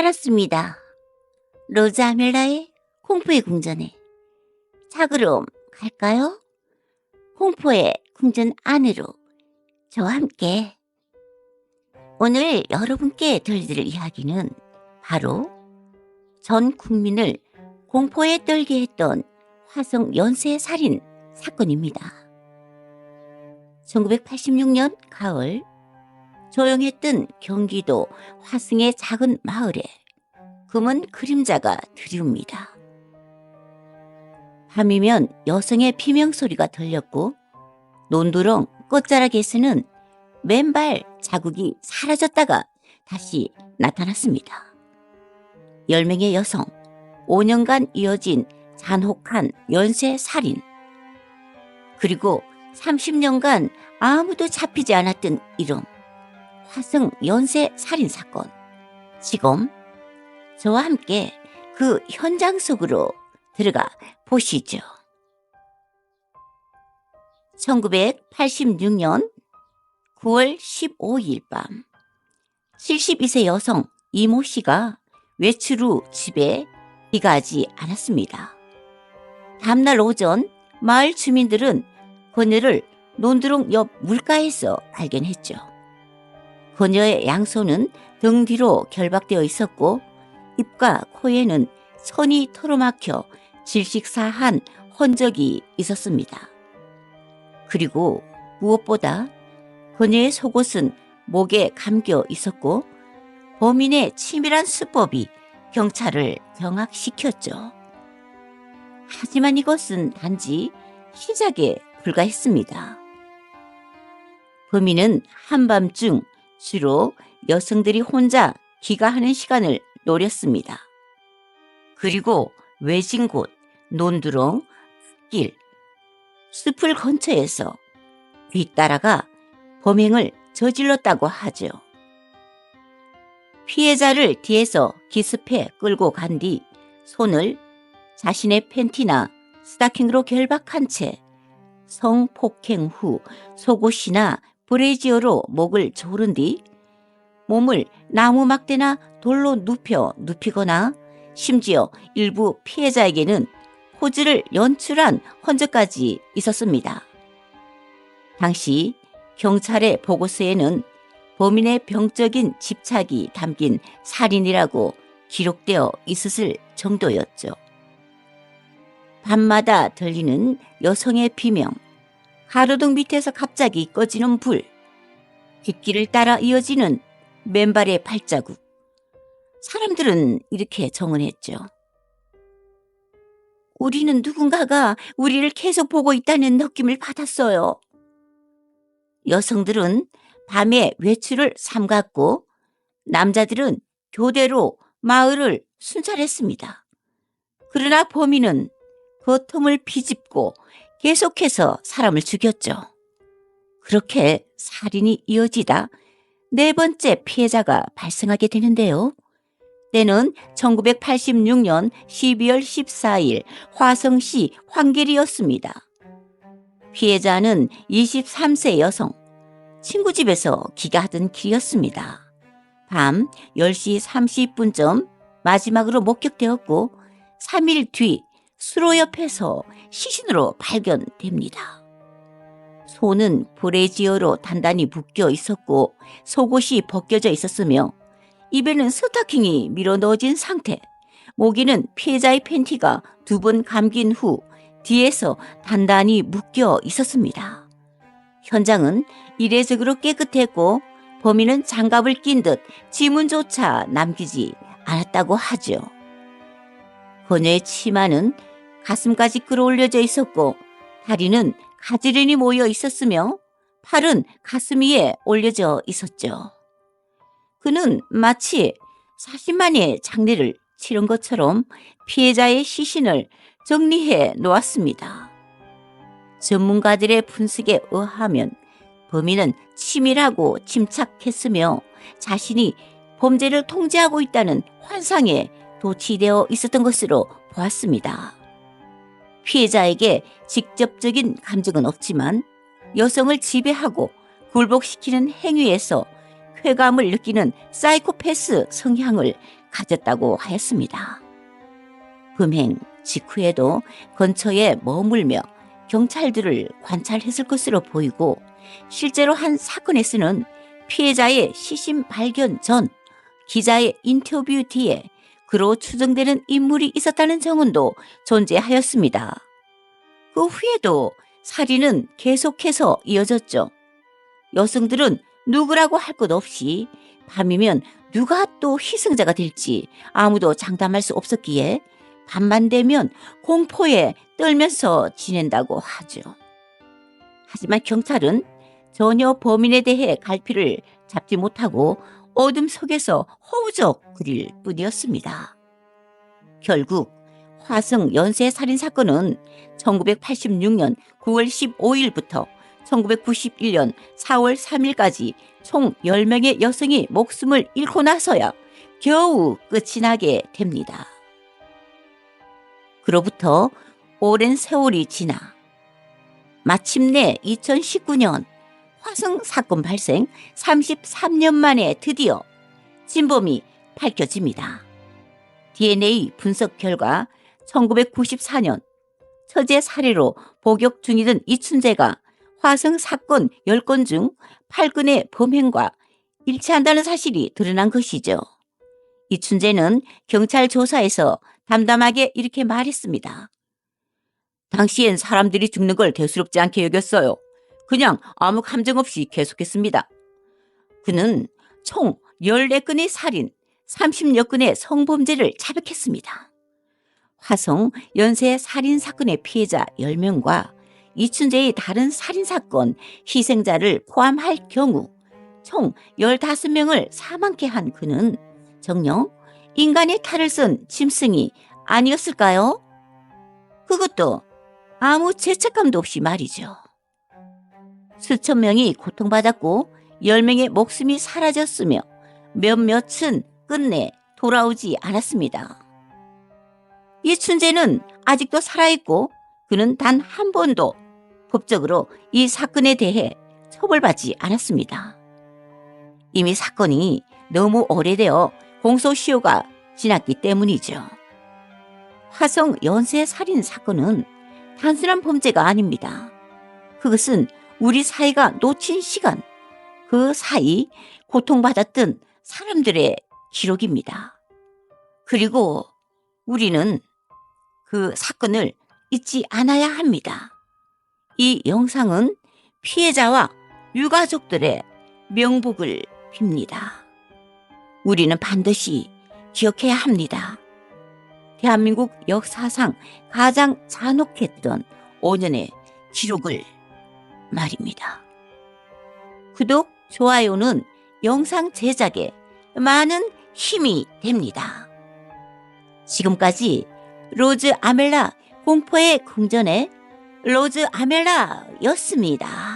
알았습니다. 로자 멜라의 공포의 궁전에. 자, 그럼 갈까요? 공포의 궁전 안으로 저와 함께. 오늘 여러분께 들려드릴 이야기는 바로 전 국민을 공포에 떨게 했던 화성 연쇄 살인 사건입니다. 1986년 가을, 조용했던 경기도 화성의 작은 마을에 검은 그림자가 드리웁니다. 밤이면 여성의 비명소리가 들렸고 논두렁 끝자락에서는 맨발 자국이 사라졌다가 다시 나타났습니다. 10명의 여성, 5년간 이어진 잔혹한 연쇄 살인, 그리고 30년간 아무도 잡히지 않았던 이름, 화성 연쇄 살인 사건. 지금 저와 함께 그 현장 속으로 들어가 보시죠. 1986년 9월 15일 밤, 72세 여성 이모 씨가 외출 후 집에 귀가하지 않았습니다. 다음날 오전 마을 주민들은 그녀를 논두렁 옆 물가에서 발견했죠. 그녀의 양손은 등 뒤로 결박되어 있었고 입과 코에는 선이 털어막혀 질식사한 흔적이 있었습니다. 그리고 무엇보다 그녀의 속옷은 목에 감겨 있었고 범인의 치밀한 수법이 경찰을 경악시켰죠. 하지만 이것은 단지 시작에 불과했습니다. 범인은 한밤중 주로 여성들이 혼자 귀가하는 시간을 노렸습니다. 그리고 외진 곳, 논두렁, 길, 숲을 근처에서 뒤따라가 범행을 저질렀다고 하죠. 피해자를 뒤에서 기습해 끌고 간 뒤 손을 자신의 팬티나 스타킹으로 결박한 채 성폭행 후 속옷이나 브래지어로 목을 조른 뒤 몸을 나무 막대나 돌로 눕히거나 심지어 일부 피해자에게는 포즈를 연출한 흔적까지 있었습니다. 당시 경찰의 보고서에는 범인의 병적인 집착이 담긴 살인이라고 기록되어 있었을 정도였죠. 밤마다 들리는 여성의 비명, 가로등 밑에서 갑자기 꺼지는 불, 뒷길을 따라 이어지는 맨발의 발자국. 사람들은 이렇게 정언했죠. 우리는 누군가가 우리를 계속 보고 있다는 느낌을 받았어요. 여성들은 밤에 외출을 삼갔고 남자들은 교대로 마을을 순찰했습니다. 그러나 범인은 그 틈을 비집고 계속해서 사람을 죽였죠. 그렇게 살인이 이어지다 네 번째 피해자가 발생하게 되는데요. 때는 1986년 12월 14일 화성시 황길이었습니다. 피해자는 23세 여성, 친구 집에서 귀가하던 길이었습니다. 밤 10시 30분쯤 마지막으로 목격되었고 3일 뒤 수로 옆에서 시신으로 발견됩니다. 손은 브래지어로 단단히 묶여 있었고 속옷이 벗겨져 있었으며 입에는 스타킹이 밀어 넣어진 상태, 목에는 피해자의 팬티가 2번 감긴 후 뒤에서 단단히 묶여 있었습니다. 현장은 이례적으로 깨끗했고 범인은 장갑을 낀 듯 지문조차 남기지 않았다고 하죠. 그녀의 치마는 가슴까지 끌어올려져 있었고 다리는 가지런히 모여 있었으며 팔은 가슴 위에 올려져 있었죠. 그는 마치 40만의 장례를 치른 것처럼 피해자의 시신을 정리해 놓았습니다. 전문가들의 분석에 의하면 범인은 치밀하고 침착했으며 자신이 범죄를 통제하고 있다는 환상에 도취되어 있었던 것으로 보았습니다. 피해자에게 직접적인 감정은 없지만 여성을 지배하고 굴복시키는 행위에서 쾌감을 느끼는 사이코패스 성향을 가졌다고 하였습니다. 범행 직후에도 근처에 머물며 경찰들을 관찰했을 것으로 보이고 실제로 한 사건에서는 피해자의 시신 발견 전 기자의 인터뷰 뒤에 그로 추정되는 인물이 있었다는 정언도 존재하였습니다. 그 후에도 살인은 계속해서 이어졌죠. 여성들은 누구라고 할 것 없이 밤이면 누가 또 희생자가 될지 아무도 장담할 수 없었기에 밤만 되면 공포에 떨면서 지낸다고 하죠. 하지만 경찰은 전혀 범인에 대해 갈피를 잡지 못하고 어둠 속에서 허우적 그릴 뿐이었습니다. 결국 화성 연쇄 살인 사건은 1986년 9월 15일부터 1991년 4월 3일까지 총 10명의 여성이 목숨을 잃고 나서야 겨우 끝이 나게 됩니다. 그로부터 오랜 세월이 지나 마침내 2019년 화성 사건 발생 33년 만에 드디어 진범이 밝혀집니다. DNA 분석 결과 1994년 처제 살해로 복역 중이던 이춘재가 화성 사건 10건 중 8건의 범행과 일치한다는 사실이 드러난 것이죠. 이춘재는 경찰 조사에서 담담하게 이렇게 말했습니다. 당시엔 사람들이 죽는 걸 대수롭지 않게 여겼어요. 그냥 아무 감정 없이 계속했습니다. 그는 총 14건의 살인, 30여 건의 성범죄를 자백했습니다. 화성 연쇄 살인 사건의 피해자 10명과 이춘재의 다른 살인사건 희생자를 포함할 경우 총 15명을 사망케 한 그는 정녕 인간의 탈을 쓴 짐승이 아니었을까요? 그것도 아무 죄책감도 없이 말이죠. 수천 명이 고통받았고 10명의 목숨이 사라졌으며 몇몇은 끝내 돌아오지 않았습니다. 이춘재는 아직도 살아있고 그는 단 한 번도 법적으로 이 사건에 대해 처벌받지 않았습니다. 이미 사건이 너무 오래되어 공소시효가 지났기 때문이죠. 화성 연쇄 살인 사건은 단순한 범죄가 아닙니다. 그것은 우리 사회가 놓친 시간, 그 사이 고통받았던 사람들의 기록입니다. 그리고 우리는 그 사건을 잊지 않아야 합니다. 이 영상은 피해자와 유가족들의 명복을 빕니다. 우리는 반드시 기억해야 합니다. 대한민국 역사상 가장 잔혹했던 5년의 기록을 말입니다. 구독, 좋아요는 영상 제작에 많은 힘이 됩니다. 지금까지 로즈 아멜라 공포의 궁전의 로즈 아멜라였습니다.